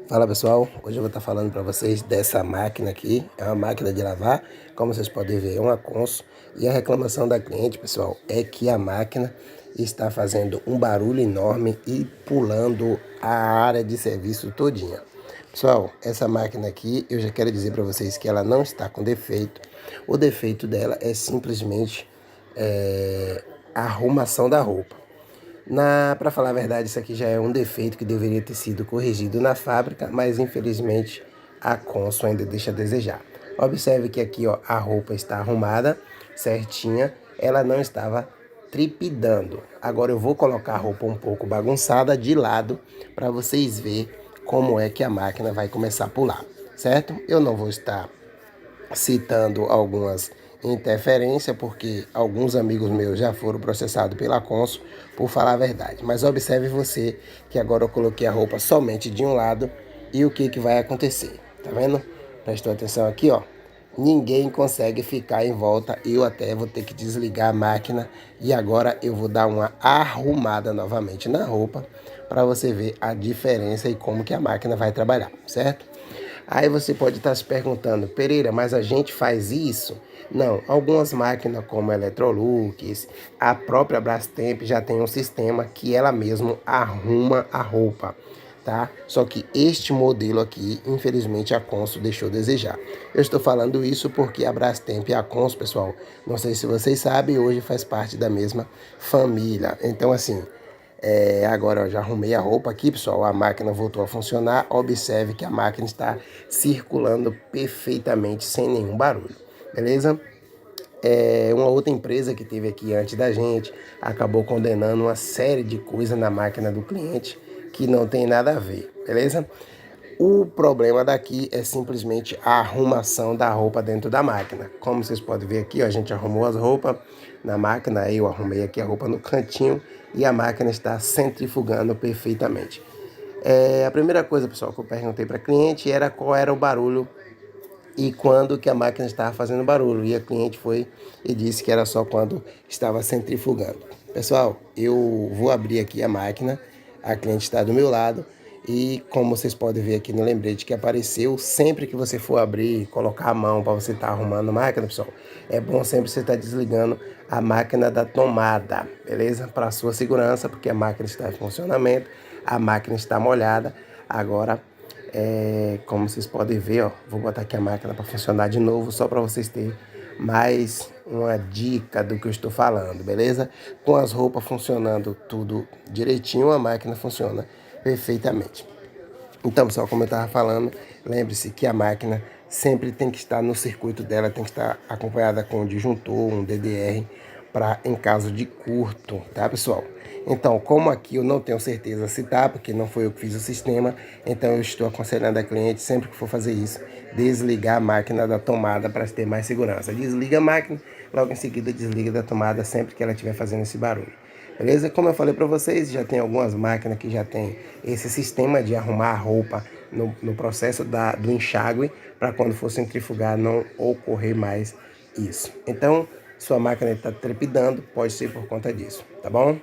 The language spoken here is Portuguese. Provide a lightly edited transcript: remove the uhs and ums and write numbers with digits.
Fala pessoal, hoje eu vou estar falando para vocês dessa máquina aqui, é uma máquina de lavar, como vocês podem ver é uma Consul, e a reclamação da cliente pessoal é que a máquina está fazendo um barulho enorme e pulando a área de serviço todinha. Pessoal, essa máquina aqui eu já quero dizer para vocês que ela não está com defeito, o defeito dela é simplesmente a arrumação da roupa. Para falar a verdade, isso aqui já é um defeito que deveria ter sido corrigido na fábrica, mas infelizmente a Consul ainda deixa a desejar. Observe que aqui ó, a roupa está arrumada, certinha, ela não estava tripidando. Agora eu vou colocar a roupa um pouco bagunçada de lado para vocês verem como é que a máquina vai começar a pular, certo? Eu não vou estar citando algumas interferências, porque alguns amigos meus já foram processados pela Consul por falar a verdade. Mas observe você que agora eu coloquei a roupa somente de um lado e o que vai acontecer. Tá vendo? Prestou atenção aqui, ó. Ninguém consegue ficar em volta. Eu até vou ter que desligar a máquina e agora eu vou dar uma arrumada novamente na roupa para você ver a diferença e como que a máquina vai trabalhar, certo? Aí você pode estar se perguntando, Pereira, mas a gente faz isso? Não, algumas máquinas como a Electrolux, a própria Brastemp já tem um sistema que ela mesma arruma a roupa, tá? Só que este modelo aqui, infelizmente a Consul deixou a desejar. Eu estou falando isso porque a Brastemp e a Consul, pessoal, não sei se vocês sabem, hoje faz parte da mesma família. Então assim, agora eu já arrumei a roupa aqui, pessoal. A máquina voltou a funcionar. Observe que a máquina está circulando perfeitamente, sem nenhum barulho. Beleza? Uma outra empresa que teve aqui antes da gente acabou condenando uma série de coisas na máquina do cliente que não tem nada a ver. Beleza? O problema daqui é simplesmente a arrumação da roupa dentro da máquina. Como vocês podem ver aqui, ó, a gente arrumou as roupas na máquina, eu arrumei aqui a roupa no cantinho e a máquina está centrifugando perfeitamente. A primeira coisa, pessoal, que eu perguntei para a cliente era qual era o barulho e quando que a máquina estava fazendo barulho. E a cliente foi e disse que era só quando estava centrifugando. Pessoal, eu vou abrir aqui a máquina, a cliente está do meu lado. E como vocês podem ver aqui no lembrete que apareceu, sempre que você for abrir, colocar a mão para você estar arrumando a máquina, pessoal, é bom sempre você estar desligando a máquina da tomada, beleza? Para a sua segurança, porque a máquina está em funcionamento, a máquina está molhada. Agora, como vocês podem ver, ó, vou botar aqui a máquina para funcionar de novo, só para vocês terem mais uma dica do que eu estou falando, beleza? Com as roupas funcionando tudo direitinho, a máquina funciona perfeitamente. Então, pessoal, como eu estava falando, lembre-se que a máquina sempre tem que estar no circuito dela, tem que estar acompanhada com um disjuntor, um DDR, para em caso de curto, tá, pessoal? Então, como aqui eu não tenho certeza se tá, porque não foi eu que fiz o sistema, então eu estou aconselhando a cliente, sempre que for fazer isso, desligar a máquina da tomada para ter mais segurança. Desliga a máquina, logo em seguida desliga da tomada sempre que ela estiver fazendo esse barulho. Beleza? Como eu falei para vocês, já tem algumas máquinas que já tem esse sistema de arrumar a roupa no processo do enxágue, para quando for centrifugar não ocorrer mais isso. Então, sua máquina está trepidando, pode ser por conta disso, tá bom?